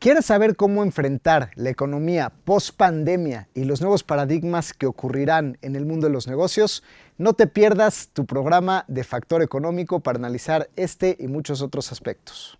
¿Quieres saber cómo enfrentar la economía post-pandemia y los nuevos paradigmas que ocurrirán en el mundo de los negocios? No te pierdas tu programa de Factor Económico para analizar este y muchos otros aspectos.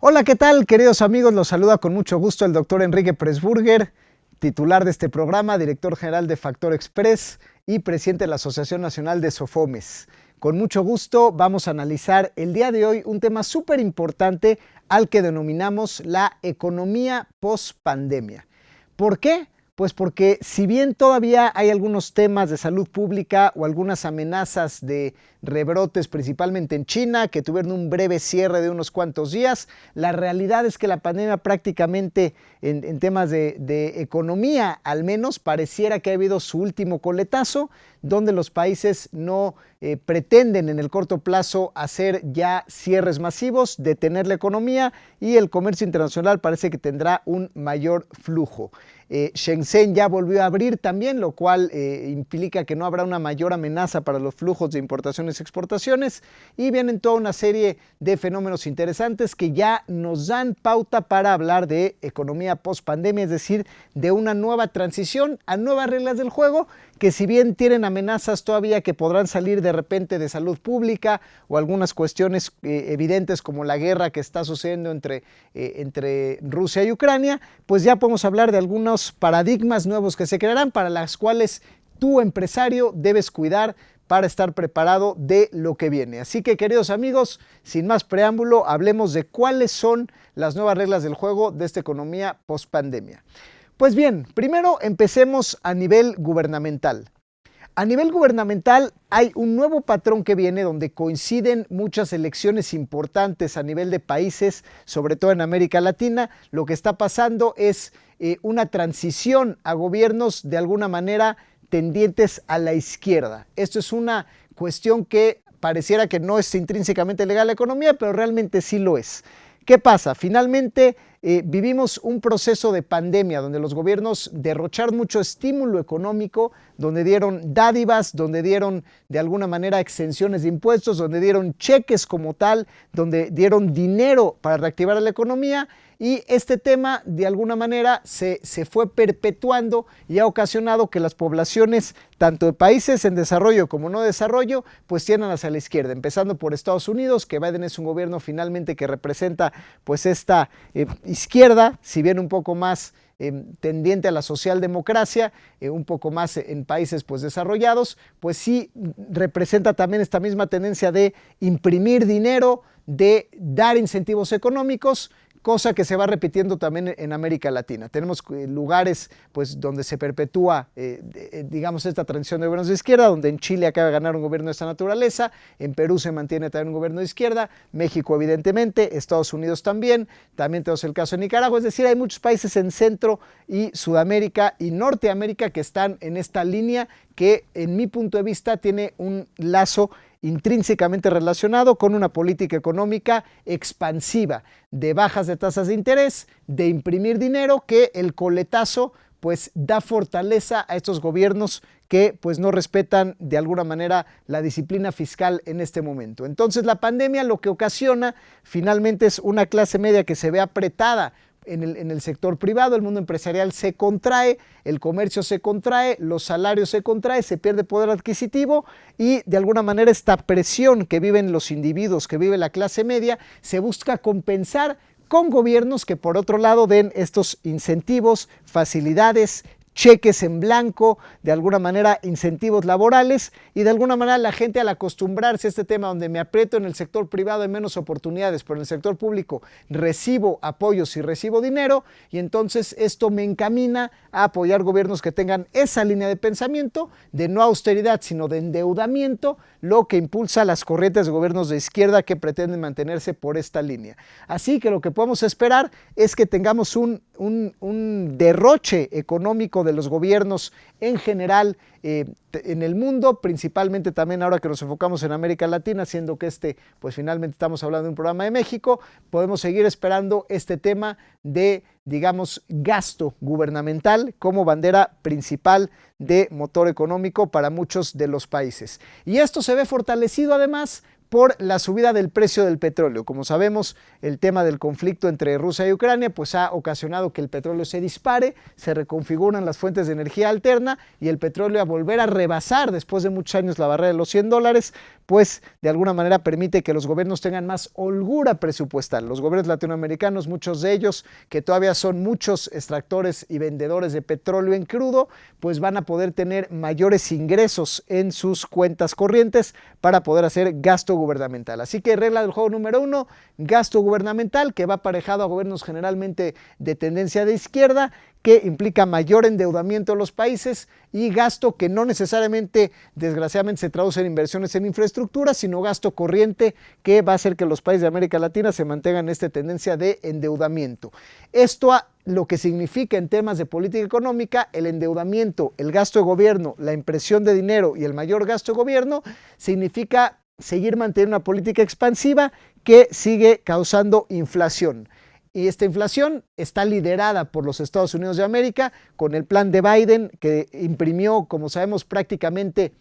Hola, ¿qué tal, queridos amigos? Los saluda con mucho gusto el doctor Enrique Pressburger, titular de este programa, director general de Factor Express y presidente de la Asociación Nacional de Sofomes. Con mucho gusto vamos a analizar el día de hoy un tema súper importante al que denominamos la economía post-pandemia. ¿Por qué? Pues porque si bien todavía hay algunos temas de salud pública o algunas amenazas de rebrotes, principalmente en China, que tuvieron un breve cierre de unos cuantos días, la realidad es que la pandemia prácticamente en temas de economía, al menos, pareciera que ha habido su último coletazo, donde los países no pretenden en el corto plazo hacer ya cierres masivos, detener la economía y el comercio internacional parece que tendrá un mayor flujo. Shenzhen ya volvió a abrir también, lo cual implica que no habrá una mayor amenaza para los flujos de importaciones y exportaciones, y vienen toda una serie de fenómenos interesantes que ya nos dan pauta para hablar de economía post-pandemia, es decir, de una nueva transición a nuevas reglas del juego, que si bien tienen amenazas todavía que podrán salir de repente de salud pública o algunas cuestiones evidentes como la guerra que está sucediendo entre Rusia y Ucrania, pues ya podemos hablar de algunos paradigmas nuevos que se crearán para las cuales tú, empresario, debes cuidar para estar preparado de lo que viene. Así que, queridos amigos, sin más preámbulo, hablemos de cuáles son las nuevas reglas del juego de esta economía post-pandemia. Pues bien, primero empecemos a nivel gubernamental. A nivel gubernamental hay un nuevo patrón que viene donde coinciden muchas elecciones importantes a nivel de países, sobre todo en América Latina. Lo que está pasando es una transición a gobiernos de alguna manera tendientes a la izquierda. Esto es una cuestión que pareciera que no es intrínsecamente legal a la economía, pero realmente sí lo es. ¿Qué pasa? Finalmente vivimos un proceso de pandemia donde los gobiernos derrocharon mucho estímulo económico, donde dieron dádivas, donde dieron de alguna manera exenciones de impuestos, donde dieron cheques como tal, donde dieron dinero para reactivar la economía, y este tema de alguna manera se fue perpetuando y ha ocasionado que las poblaciones, tanto de países en desarrollo como no desarrollo, pues tiendan hacia la izquierda, empezando por Estados Unidos, que Biden es un gobierno finalmente que representa pues esta izquierda, si bien un poco más tendiente a la socialdemocracia, un poco más en países pues desarrollados, pues sí representa también esta misma tendencia de imprimir dinero, de dar incentivos económicos, cosa que se va repitiendo también en América Latina. Tenemos lugares pues, donde se perpetúa, digamos, esta transición de gobiernos de izquierda, donde en Chile acaba de ganar un gobierno de esta naturaleza, en Perú se mantiene también un gobierno de izquierda, México evidentemente, Estados Unidos también tenemos el caso de Nicaragua, es decir, hay muchos países en Centro y Sudamérica y Norteamérica que están en esta línea que, en mi punto de vista, tiene un lazo intrínsecamente relacionado con una política económica expansiva, de bajas de tasas de interés, de imprimir dinero, que el coletazo pues da fortaleza a estos gobiernos que pues no respetan de alguna manera la disciplina fiscal en este momento. Entonces la pandemia lo que ocasiona finalmente es una clase media que se ve apretada en el sector privado, el mundo empresarial se contrae, el comercio se contrae, los salarios se contraen, se pierde poder adquisitivo y de alguna manera esta presión que viven los individuos, que vive la clase media, se busca compensar con gobiernos que por otro lado den estos incentivos, facilidades, cheques en blanco, de alguna manera incentivos laborales y de alguna manera la gente al acostumbrarse a este tema donde me aprieto en el sector privado hay menos oportunidades, pero en el sector público recibo apoyos y recibo dinero y entonces esto me encamina a apoyar gobiernos que tengan esa línea de pensamiento de no austeridad sino de endeudamiento, lo que impulsa las corrientes de gobiernos de izquierda que pretenden mantenerse por esta línea. Así que lo que podemos esperar es que tengamos un un derroche económico de los gobiernos en general en el mundo, principalmente también ahora que nos enfocamos en América Latina, siendo que pues finalmente estamos hablando de un programa de México, podemos seguir esperando este tema de, digamos, gasto gubernamental como bandera principal de motor económico para muchos de los países. Y esto se ve fortalecido además por la subida del precio del petróleo. Como sabemos, el tema del conflicto entre Rusia y Ucrania pues ha ocasionado que el petróleo se dispare, se reconfiguran las fuentes de energía alterna y el petróleo, a volver a rebasar después de muchos años la barrera de los $100, pues de alguna manera permite que los gobiernos tengan más holgura presupuestal. Los gobiernos latinoamericanos, muchos de ellos que todavía son muchos extractores y vendedores de petróleo en crudo, pues van a poder tener mayores ingresos en sus cuentas corrientes para poder hacer gasto gubernamental. Así que regla del juego número 1, gasto gubernamental, que va aparejado a gobiernos generalmente de tendencia de izquierda, que implica mayor endeudamiento de los países, y gasto que no necesariamente, desgraciadamente, se traduce en inversiones en infraestructura, sino gasto corriente que va a hacer que los países de América Latina se mantengan en esta tendencia de endeudamiento. Esto lo que significa en temas de política económica, el endeudamiento, el gasto de gobierno, la impresión de dinero y el mayor gasto de gobierno, significa seguir manteniendo una política expansiva que sigue causando inflación. Y esta inflación está liderada por los Estados Unidos de América con el plan de Biden, que imprimió, como sabemos, prácticamente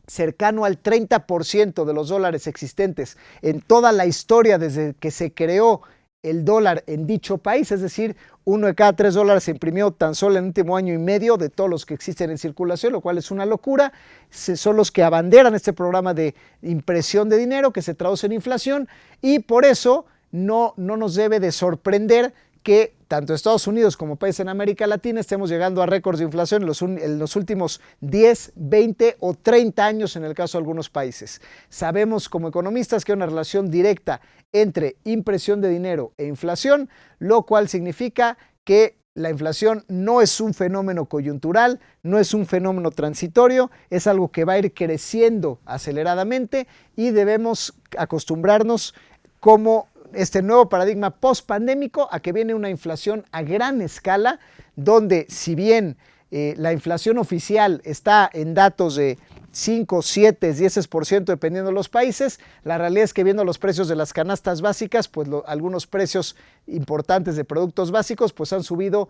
cercano al 30% de los dólares existentes en toda la historia desde que se creó el dólar en dicho país, es decir, 1 de cada 3 dólares se imprimió tan solo en el último año y medio de todos los que existen en circulación, lo cual es una locura. Son los que abanderan este programa de impresión de dinero que se traduce en inflación, y por eso no nos debe de sorprender que tanto Estados Unidos como países en América Latina estemos llegando a récords de inflación en los últimos 10, 20 o 30 años en el caso de algunos países. Sabemos como economistas que hay una relación directa entre impresión de dinero e inflación, lo cual significa que la inflación no es un fenómeno coyuntural, no es un fenómeno transitorio, es algo que va a ir creciendo aceleradamente y debemos acostumbrarnos como este nuevo paradigma post-pandémico a que viene una inflación a gran escala, donde si bien la inflación oficial está en datos de 5, 7, 10% dependiendo de los países, la realidad es que viendo los precios de las canastas básicas, pues algunos precios importantes de productos básicos pues han subido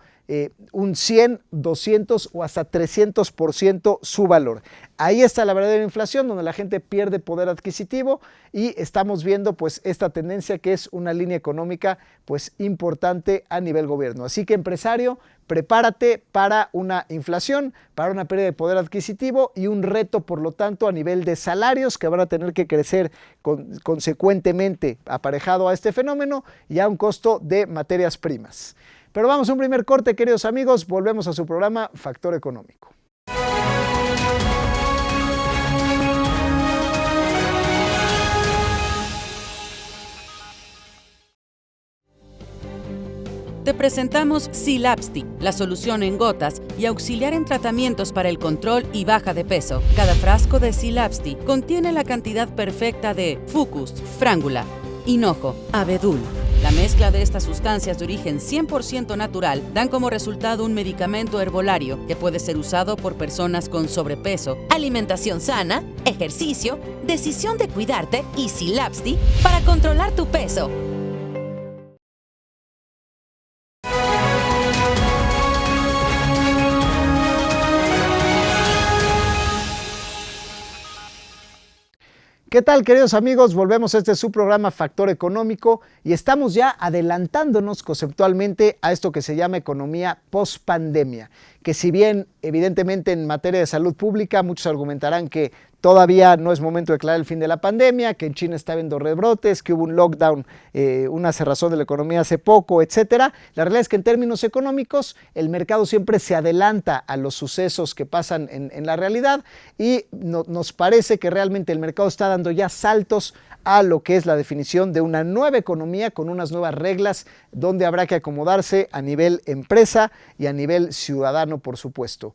un 100, 200 o hasta 300% su valor. Ahí está la verdadera inflación, donde la gente pierde poder adquisitivo, y estamos viendo pues esta tendencia que es una línea económica pues importante a nivel gobierno. Así que, empresario, prepárate para una inflación, para una pérdida de poder adquisitivo y un reto, por lo tanto, a nivel de salarios que van a tener que crecer consecuentemente aparejado a este fenómeno y a un costo de materias primas. Pero vamos a un primer corte, queridos amigos, volvemos a su programa Factor Económico. Te presentamos Silapsti, la solución en gotas y auxiliar en tratamientos para el control y baja de peso. Cada frasco de Silapsti contiene la cantidad perfecta de Fucus, frángula, hinojo, abedul. La mezcla de estas sustancias de origen 100% natural dan como resultado un medicamento herbolario que puede ser usado por personas con sobrepeso, alimentación sana, ejercicio, decisión de cuidarte y Silapsti para controlar tu peso. ¿Qué tal, queridos amigos? Volvemos a su programa Factor Económico y estamos ya adelantándonos conceptualmente a esto que se llama economía post-pandemia, que si bien evidentemente en materia de salud pública muchos argumentarán que todavía no es momento de declarar el fin de la pandemia, que en China está habiendo rebrotes, que hubo un lockdown, una cerrazón de la economía hace poco, etcétera. La realidad es que en términos económicos el mercado siempre se adelanta a los sucesos que pasan en la realidad y nos parece que realmente el mercado está dando ya saltos a lo que es la definición de una nueva economía con unas nuevas reglas donde habrá que acomodarse a nivel empresa y a nivel ciudadano, por supuesto.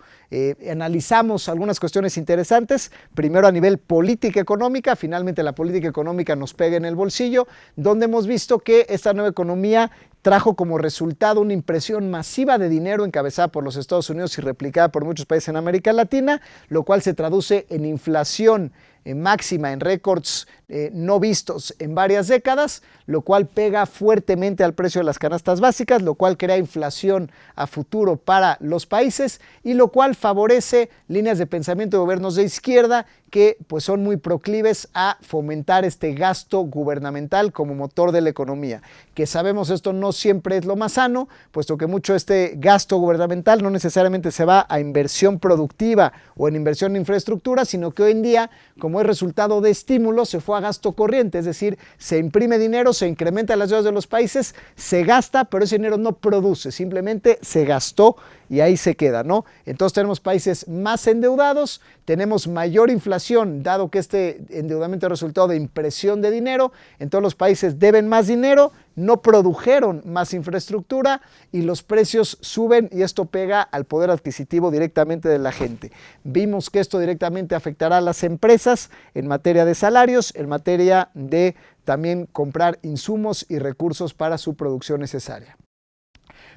Analizamos algunas cuestiones interesantes. Primero primero a nivel política económica, finalmente la política económica nos pega en el bolsillo, donde hemos visto que esta nueva economía trajo como resultado una impresión masiva de dinero encabezada por los Estados Unidos y replicada por muchos países en América Latina, lo cual se traduce en inflación máxima, en récords no vistos en varias décadas, lo cual pega fuertemente al precio de las canastas básicas, lo cual crea inflación a futuro para los países y lo cual favorece líneas de pensamiento de gobiernos de izquierda que pues son muy proclives a fomentar este gasto gubernamental como motor de la economía, que sabemos esto no siempre es lo más sano, puesto que mucho de este gasto gubernamental no necesariamente se va a inversión productiva o en inversión en infraestructura, sino que hoy en día, como es resultado de estímulos, se fue a gasto corriente, es decir, se imprime dinero, se incrementan las deudas de los países, se gasta, pero ese dinero no produce, simplemente se gastó y ahí se queda, ¿no? Entonces tenemos países más endeudados, tenemos mayor inflación, dado que este endeudamiento es resultado de impresión de dinero, entonces los países deben más dinero, no produjeron más infraestructura y los precios suben y esto pega al poder adquisitivo directamente de la gente. Vimos que esto directamente afectará a las empresas en materia de salarios, en materia de también comprar insumos y recursos para su producción necesaria.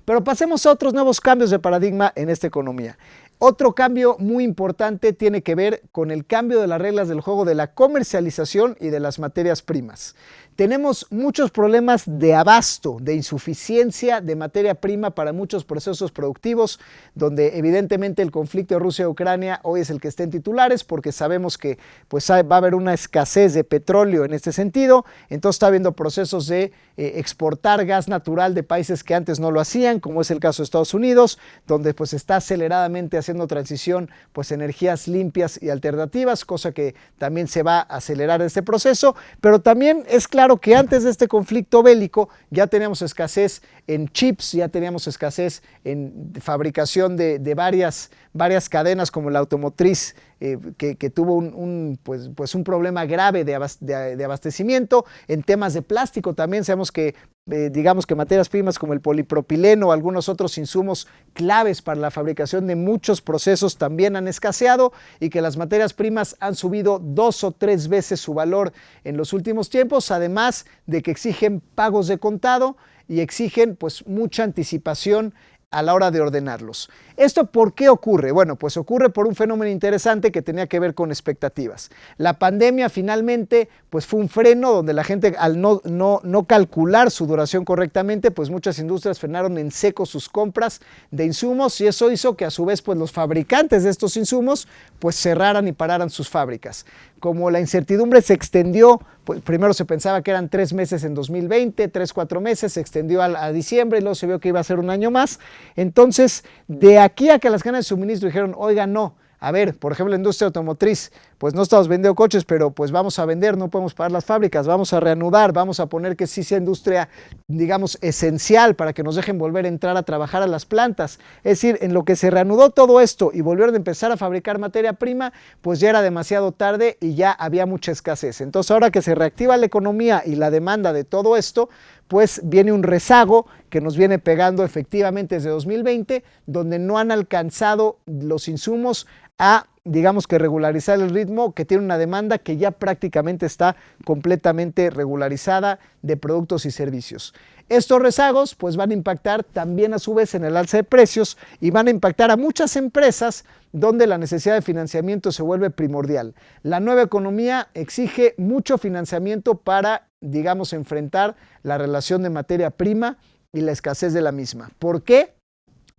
Pero pasemos a otros nuevos cambios de paradigma en esta economía. Otro cambio muy importante tiene que ver con el cambio de las reglas del juego de la comercialización y de las materias primas. Tenemos muchos problemas de abasto, de insuficiencia de materia prima para muchos procesos productivos, donde evidentemente el conflicto de Rusia-Ucrania hoy es el que está en titulares, porque sabemos que pues, va a haber una escasez de petróleo en este sentido, entonces está habiendo procesos de exportar gas natural de países que antes no lo hacían, como es el caso de Estados Unidos, donde pues está aceleradamente haciendo transición pues energías limpias y alternativas, cosa que también se va a acelerar este proceso, pero también es claro que antes de este conflicto bélico ya teníamos escasez en chips, ya teníamos escasez en fabricación de varias cadenas como la automotriz que tuvo un problema grave de abastecimiento. En temas de plástico también sabemos que digamos que materias primas como el polipropileno o algunos otros insumos claves para la fabricación de muchos procesos también han escaseado y que las materias primas han subido 2 o 3 veces su valor en los últimos tiempos, además de que exigen pagos de contado y exigen pues mucha anticipación a la hora de ordenarlos. ¿Esto por qué ocurre? Bueno, pues ocurre por un fenómeno interesante que tenía que ver con expectativas. La pandemia finalmente pues fue un freno donde la gente al no calcular su duración correctamente, pues muchas industrias frenaron en seco sus compras de insumos y eso hizo que a su vez pues los fabricantes de estos insumos pues cerraran y pararan sus fábricas. Como la incertidumbre se extendió, pues primero se pensaba que eran 3 meses en 2020, 3-4 meses, se extendió a diciembre y luego se vio que iba a ser un año más. Entonces, de aquí a que las cadenas de suministro dijeron, oiga, no, a ver, por ejemplo, la industria automotriz, pues no estamos vendiendo coches, pero pues vamos a vender, no podemos parar las fábricas, vamos a reanudar, vamos a poner que sí sea industria, digamos, esencial para que nos dejen volver a entrar a trabajar a las plantas. Es decir, en lo que se reanudó todo esto y volvieron a empezar a fabricar materia prima, pues ya era demasiado tarde y ya había mucha escasez. Entonces, ahora que se reactiva la economía y la demanda de todo esto, pues viene un rezago que nos viene pegando efectivamente desde 2020, donde no han alcanzado los insumos a, digamos que regularizar el ritmo, que tiene una demanda que ya prácticamente está completamente regularizada de productos y servicios. Estos rezagos pues van a impactar también a su vez en el alza de precios y van a impactar a muchas empresas donde la necesidad de financiamiento se vuelve primordial. La nueva economía exige mucho financiamiento para, digamos, enfrentar la relación de materia prima y la escasez de la misma. ¿Por qué?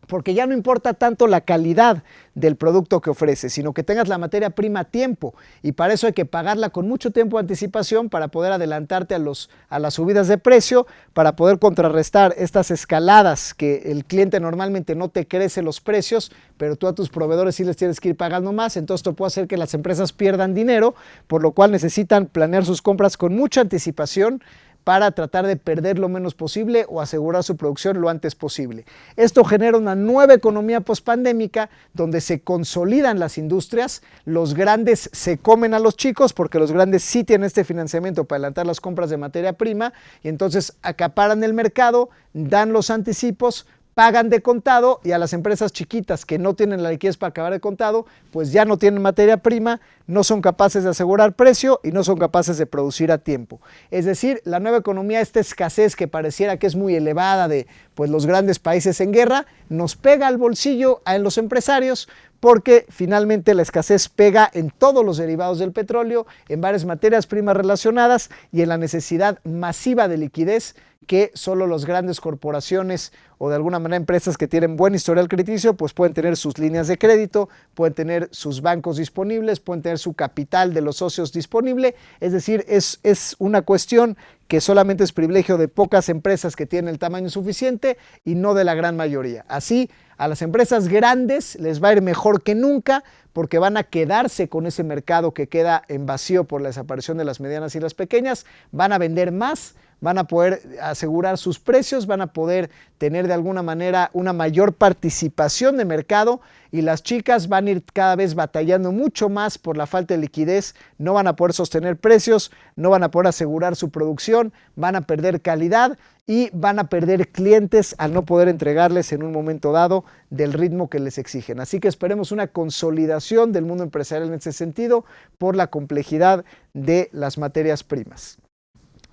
Porque ya no importa tanto la calidad del producto que ofreces, sino que tengas la materia prima a tiempo y para eso hay que pagarla con mucho tiempo de anticipación para poder adelantarte a las subidas de precio, para poder contrarrestar estas escaladas que el cliente normalmente no te crece los precios, pero tú a tus proveedores sí les tienes que ir pagando más, entonces esto puede hacer que las empresas pierdan dinero, por lo cual necesitan planear sus compras con mucha anticipación para tratar de perder lo menos posible o asegurar su producción lo antes posible. Esto genera una nueva economía pospandémica donde se consolidan las industrias, los grandes se comen a los chicos porque los grandes sí tienen este financiamiento para adelantar las compras de materia prima y entonces acaparan el mercado, dan los anticipos, pagan de contado, y a las empresas chiquitas que no tienen la liquidez para acabar de contado, pues ya no tienen materia prima, no son capaces de asegurar precio y no son capaces de producir a tiempo. Es decir, la nueva economía, esta escasez que pareciera que es muy elevada de pues, los grandes países en guerra, nos pega al bolsillo a los empresarios, porque finalmente la escasez pega en todos los derivados del petróleo, en varias materias primas relacionadas y en la necesidad masiva de liquidez que solo las grandes corporaciones o de alguna manera empresas que tienen buen historial crediticio pues pueden tener sus líneas de crédito, pueden tener sus bancos disponibles, pueden tener su capital de los socios disponible. Es decir, es una cuestión que solamente es privilegio de pocas empresas que tienen el tamaño suficiente y no de la gran mayoría. Así, a las empresas grandes les va a ir mejor que nunca porque van a quedarse con ese mercado que queda en vacío por la desaparición de las medianas y las pequeñas, van a vender más, van a poder asegurar sus precios, van a poder tener de alguna manera una mayor participación de mercado y las chicas van a ir cada vez batallando mucho más por la falta de liquidez, no van a poder sostener precios, no van a poder asegurar su producción, van a perder calidad y van a perder clientes al no poder entregarles en un momento dado del ritmo que les exigen. Así que esperemos una consolidación del mundo empresarial en ese sentido por la complejidad de las materias primas.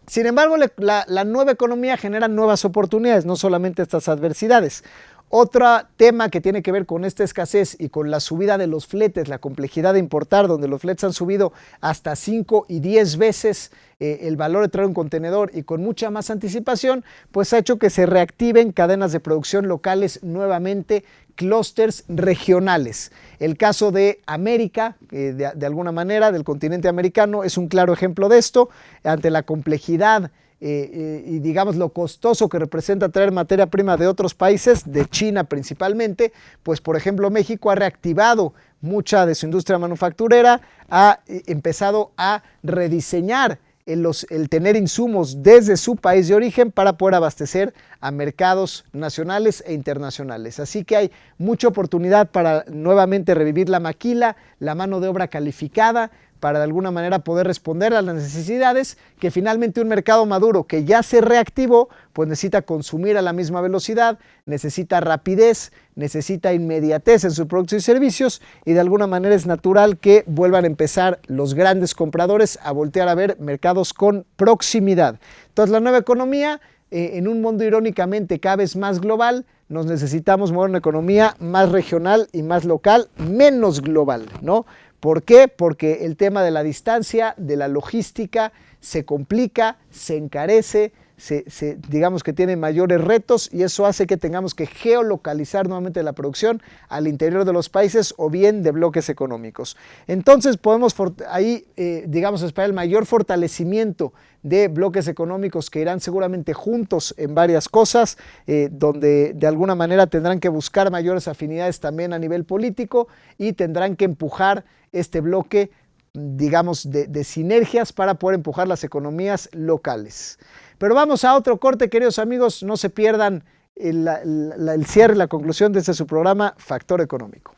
Sin embargo, la nueva economía genera nuevas oportunidades, no solamente estas adversidades. Otro tema que tiene que ver con esta escasez y con la subida de los fletes, la complejidad de importar, donde los fletes han subido hasta 5 y 10 veces el valor de traer un contenedor y con mucha más anticipación, pues ha hecho que se reactiven cadenas de producción locales nuevamente, clústeres regionales. El caso de América, de alguna manera, del continente americano, es un claro ejemplo de esto, ante la complejidad y digamos lo costoso que representa traer materia prima de otros países, de China principalmente, pues por ejemplo México ha reactivado mucha de su industria manufacturera, ha empezado a rediseñar el tener insumos desde su país de origen para poder abastecer a mercados nacionales e internacionales. Así que hay mucha oportunidad para nuevamente revivir la maquila, la mano de obra calificada, para de alguna manera poder responder a las necesidades que finalmente un mercado maduro que ya se reactivó, pues necesita consumir a la misma velocidad, necesita rapidez, necesita inmediatez en sus productos y servicios y de alguna manera es natural que vuelvan a empezar los grandes compradores a voltear a ver mercados con proximidad. Entonces la nueva economía, en un mundo irónicamente cada vez más global, nos necesitamos mover una economía más regional y más local, menos global, ¿no? ¿Por qué? Porque el tema de la distancia, de la logística, se complica, se encarece, digamos que tiene mayores retos y eso hace que tengamos que geolocalizar nuevamente la producción al interior de los países o bien de bloques económicos. Entonces podemos ahí, digamos, esperar el mayor fortalecimiento de bloques económicos que irán seguramente juntos en varias cosas, donde de alguna manera tendrán que buscar mayores afinidades también a nivel político y tendrán que empujar este bloque, digamos, de sinergias para poder empujar las economías locales. Pero vamos a otro corte, queridos amigos, no se pierdan el cierre y la conclusión de este su programa Factor Económico.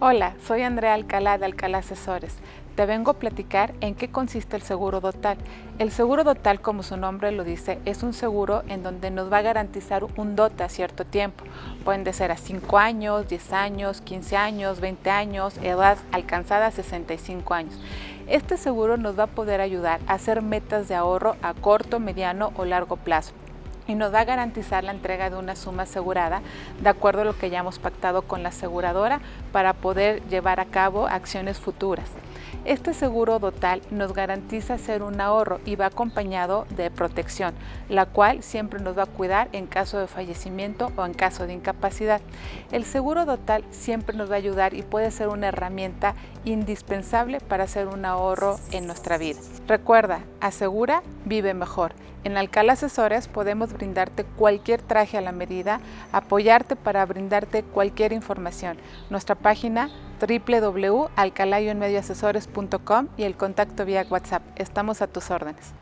Hola, soy Andrea Alcalá de Alcalá Asesores. Te vengo a platicar en qué consiste el seguro dotal. El seguro dotal, como su nombre lo dice, es un seguro en donde nos va a garantizar un dote a cierto tiempo. Pueden de ser a 5 años, 10 años, 15 años, 20 años, edad alcanzada a 65 años. Este seguro nos va a poder ayudar a hacer metas de ahorro a corto, mediano o largo plazo. Y nos va a garantizar la entrega de una suma asegurada de acuerdo a lo que ya hemos pactado con la aseguradora para poder llevar a cabo acciones futuras. Este seguro dotal nos garantiza hacer un ahorro y va acompañado de protección, la cual siempre nos va a cuidar en caso de fallecimiento o en caso de incapacidad. El seguro dotal siempre nos va a ayudar y puede ser una herramienta indispensable para hacer un ahorro en nuestra vida. Recuerda, asegura, vive mejor. En Alcalá Asesores podemos brindarte cualquier traje a la medida, apoyarte para brindarte cualquier información. Nuestra página www.alcala-medioasesores.com y el contacto vía WhatsApp. Estamos a tus órdenes.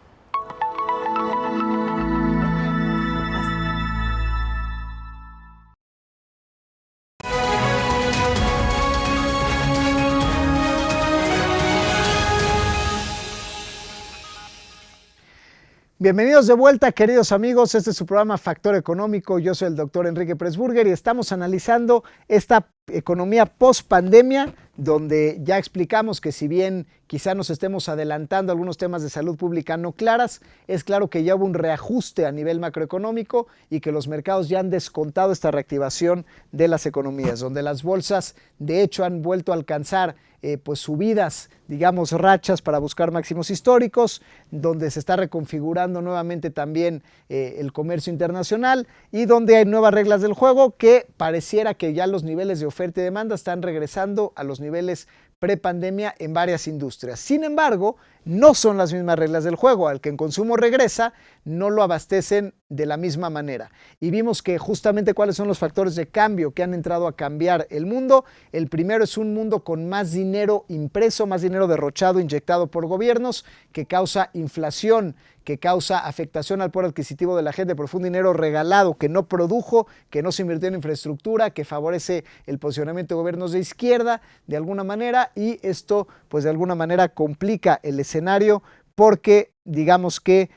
Bienvenidos de vuelta, queridos amigos. Este es su programa Factor Económico. Yo soy el doctor Enrique Pressburger y estamos analizando esta economía post-pandemia, donde ya explicamos que si bien quizá nos estemos adelantando algunos temas de salud pública no claras, es claro que ya hubo un reajuste a nivel macroeconómico y que los mercados ya han descontado esta reactivación de las economías, donde las bolsas de hecho han vuelto a alcanzar pues subidas, digamos, rachas para buscar máximos históricos, donde se está reconfigurando nuevamente también el comercio internacional y donde hay nuevas reglas del juego que pareciera que ya los niveles de oferta y demanda están regresando a los niveles prepandemia en varias industrias. Sin embargo, no son las mismas reglas del juego. Al que en consumo regresa, no lo abastecen de la misma manera. Y vimos que justamente cuáles son los factores de cambio que han entrado a cambiar el mundo. El primero es un mundo con más dinero impreso, más dinero derrochado, inyectado por gobiernos, que causa inflación, que causa afectación al poder adquisitivo de la gente, por un dinero regalado que no produjo, que no se invirtió en infraestructura, que favorece el posicionamiento de gobiernos de izquierda de alguna manera, y esto pues de alguna manera complica el escenario porque digamos que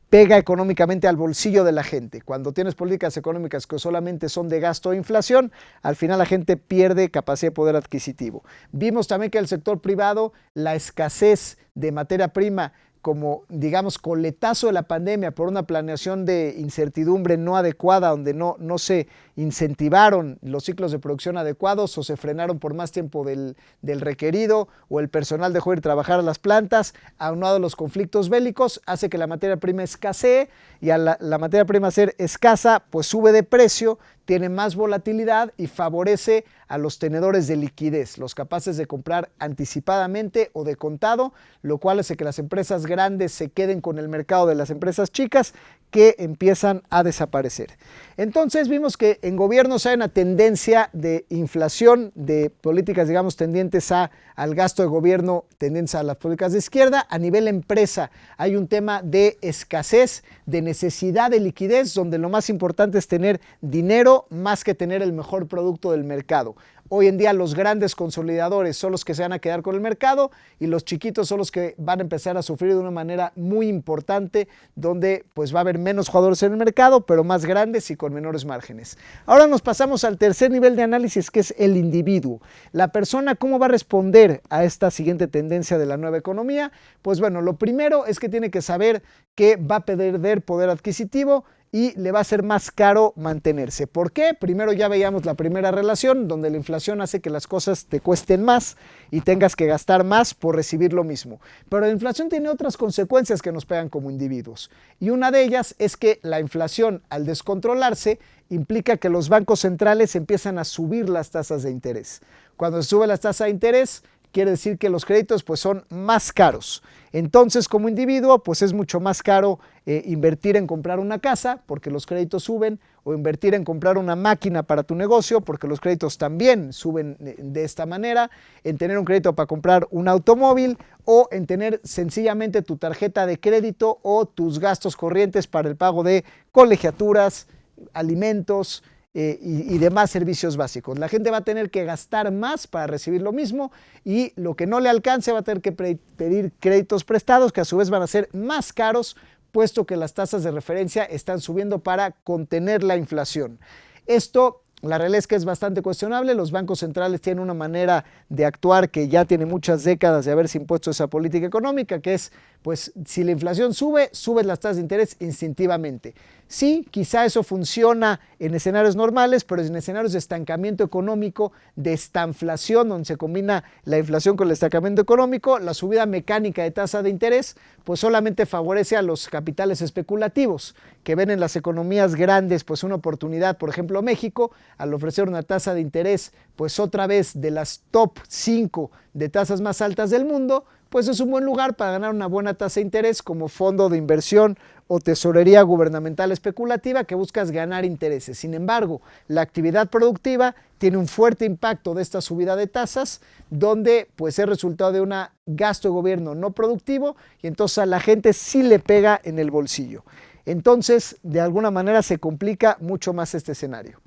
pega económicamente al bolsillo de la gente. Cuando tienes políticas económicas que solamente son de gasto e inflación, al final la gente pierde capacidad de poder adquisitivo. Vimos también que el sector privado, la escasez de materia prima como, digamos, coletazo de la pandemia por una planeación de incertidumbre no adecuada, donde no se incentivaron los ciclos de producción adecuados o se frenaron por más tiempo del requerido o el personal dejó de ir a trabajar a las plantas, aunado a los conflictos bélicos, hace que la materia prima escasee y a la materia prima ser escasa, pues sube de precio, tiene más volatilidad y favorece a los tenedores de liquidez, los capaces de comprar anticipadamente o de contado, lo cual hace que las empresas grandes se queden con el mercado de las empresas chicas que empiezan a desaparecer. Entonces vimos que en gobiernos hay una tendencia de inflación, de políticas digamos tendientes al gasto de gobierno, tendientes a las políticas de izquierda. A nivel empresa hay un tema de escasez, de necesidad de liquidez, donde lo más importante es tener dinero más que tener el mejor producto del mercado. Hoy en día los grandes consolidadores son los que se van a quedar con el mercado y los chiquitos son los que van a empezar a sufrir de una manera muy importante, donde pues va a haber menos jugadores en el mercado, pero más grandes y con menores márgenes. Ahora nos pasamos al tercer nivel de análisis, que es el individuo. La persona, ¿cómo va a responder a esta siguiente tendencia de la nueva economía? Pues bueno, lo primero es que tiene que saber que va a perder poder adquisitivo y le va a ser más caro mantenerse. ¿Por qué? Primero ya veíamos la primera relación, donde la inflación hace que las cosas te cuesten más y tengas que gastar más por recibir lo mismo. Pero la inflación tiene otras consecuencias que nos pegan como individuos. Y una de ellas es que la inflación, al descontrolarse, implica que los bancos centrales empiezan a subir las tasas de interés. Cuando se sube las tasas de interés, quiere decir que los créditos pues son más caros. Entonces, como individuo, pues es mucho más caro invertir en comprar una casa porque los créditos suben, o invertir en comprar una máquina para tu negocio porque los créditos también suben de esta manera, en tener un crédito para comprar un automóvil o en tener sencillamente tu tarjeta de crédito o tus gastos corrientes para el pago de colegiaturas, alimentos, y demás servicios básicos. La gente va a tener que gastar más para recibir lo mismo y lo que no le alcance va a tener que pedir créditos prestados que a su vez van a ser más caros, puesto que las tasas de referencia están subiendo para contener la inflación. Esto, la realidad es que es bastante cuestionable. Los bancos centrales tienen una manera de actuar que ya tiene muchas décadas de haberse impuesto esa política económica, que es, pues, si la inflación sube, suben las tasas de interés instintivamente. Sí, quizá eso funciona en escenarios normales, pero en escenarios de estancamiento económico, de estanflación, donde se combina la inflación con el estancamiento económico, la subida mecánica de tasa de interés, pues solamente favorece a los capitales especulativos, que ven en las economías grandes pues una oportunidad. Por ejemplo, México, al ofrecer una tasa de interés, pues otra vez de las top 5 de tasas más altas del mundo, pues es un buen lugar para ganar una buena tasa de interés como fondo de inversión o tesorería gubernamental especulativa que buscas ganar intereses. Sin embargo, la actividad productiva tiene un fuerte impacto de esta subida de tasas, donde pues es resultado de un gasto de gobierno no productivo y entonces a la gente sí le pega en el bolsillo. Entonces, de alguna manera se complica mucho más este escenario.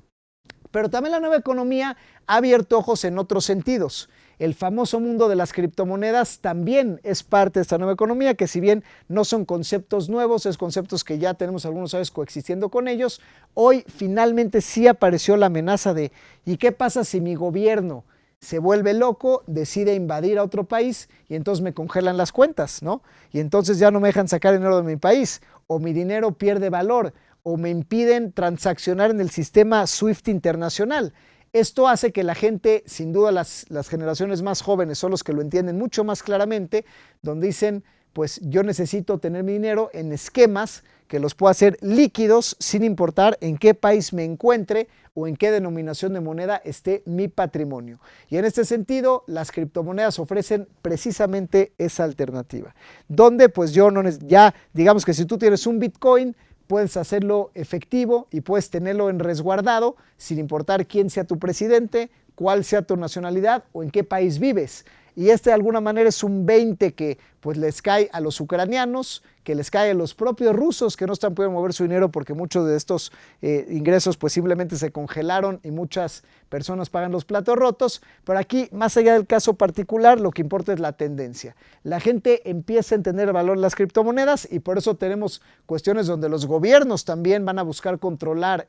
Pero también la nueva economía ha abierto ojos en otros sentidos. El famoso mundo de las criptomonedas también es parte de esta nueva economía, que si bien no son conceptos nuevos, es conceptos que ya tenemos algunos años coexistiendo con ellos, hoy finalmente sí apareció la amenaza de ¿y qué pasa si mi gobierno se vuelve loco, decide invadir a otro país y entonces me congelan las cuentas, ¿no? Y entonces ya no me dejan sacar dinero de mi país, o mi dinero pierde valor, o me impiden transaccionar en el sistema SWIFT internacional. Esto hace que la gente, sin duda las generaciones más jóvenes son los que lo entienden mucho más claramente, donde dicen, pues yo necesito tener mi dinero en esquemas que los pueda hacer líquidos sin importar en qué país me encuentre o en qué denominación de moneda esté mi patrimonio. Y en este sentido, las criptomonedas ofrecen precisamente esa alternativa, donde pues ya digamos que si tú tienes un Bitcoin, puedes hacerlo efectivo y puedes tenerlo en resguardado sin importar quién sea tu presidente, cuál sea tu nacionalidad o en qué país vives. Y de alguna manera es un 20 que pues les cae a los ucranianos, que les cae a los propios rusos que no están pudiendo mover su dinero porque muchos de estos ingresos pues simplemente se congelaron y muchas personas pagan los platos rotos. Pero aquí, más allá del caso particular, lo que importa es la tendencia. La gente empieza a entender el valor de las criptomonedas y por eso tenemos cuestiones donde los gobiernos también van a buscar controlar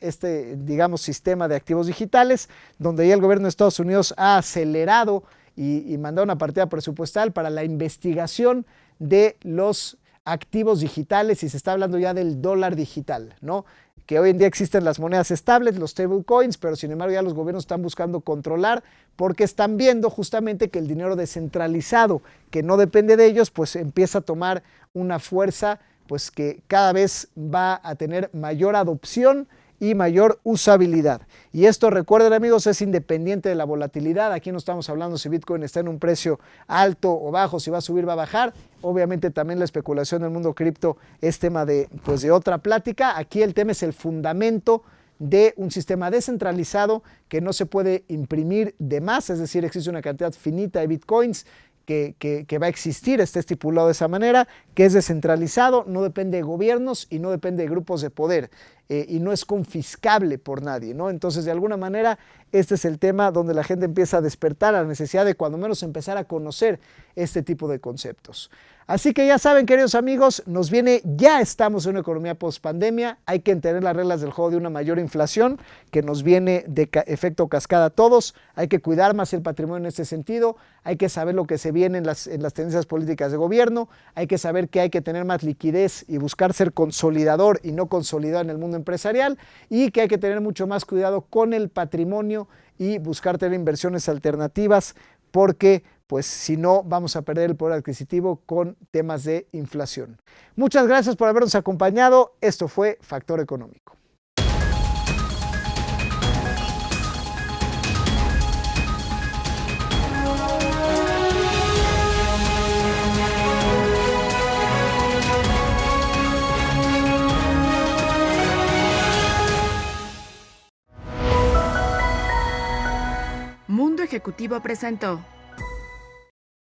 digamos, sistema de activos digitales, donde ya el gobierno de Estados Unidos ha acelerado y mandado una partida presupuestal para la investigación de los activos digitales y se está hablando ya del dólar digital, ¿no? Que hoy en día existen las monedas estables, los stablecoins, pero sin embargo ya los gobiernos están buscando controlar porque están viendo justamente que el dinero descentralizado que no depende de ellos pues empieza a tomar una fuerza pues que cada vez va a tener mayor adopción y mayor usabilidad. Y esto, recuerden amigos, es independiente de la volatilidad. Aquí no estamos hablando si Bitcoin está en un precio alto o bajo, si va a subir, va a bajar. Obviamente también la especulación del mundo cripto es tema de otra plática. Aquí el tema es el fundamento de un sistema descentralizado que no se puede imprimir de más, es decir, existe una cantidad finita de Bitcoins que va a existir, está estipulado de esa manera, que es descentralizado, no depende de gobiernos y no depende de grupos de poder y no es confiscable por nadie, ¿no? Entonces, de alguna manera, este es el tema donde la gente empieza a despertar a la necesidad de cuando menos empezar a conocer este tipo de conceptos. Así que ya saben, queridos amigos, ya estamos en una economía post-pandemia, hay que entender las reglas del juego de una mayor inflación que nos viene de efecto cascada a todos, hay que cuidar más el patrimonio en este sentido, hay que saber lo que se viene en las tendencias políticas de gobierno, hay que saber que hay que tener más liquidez y buscar ser consolidador y no consolidado en el mundo empresarial y que hay que tener mucho más cuidado con el patrimonio y buscar tener inversiones alternativas porque pues si no vamos a perder el poder adquisitivo con temas de inflación. Muchas gracias por habernos acompañado. Esto fue Factor Económico. Mundo Ejecutivo presentó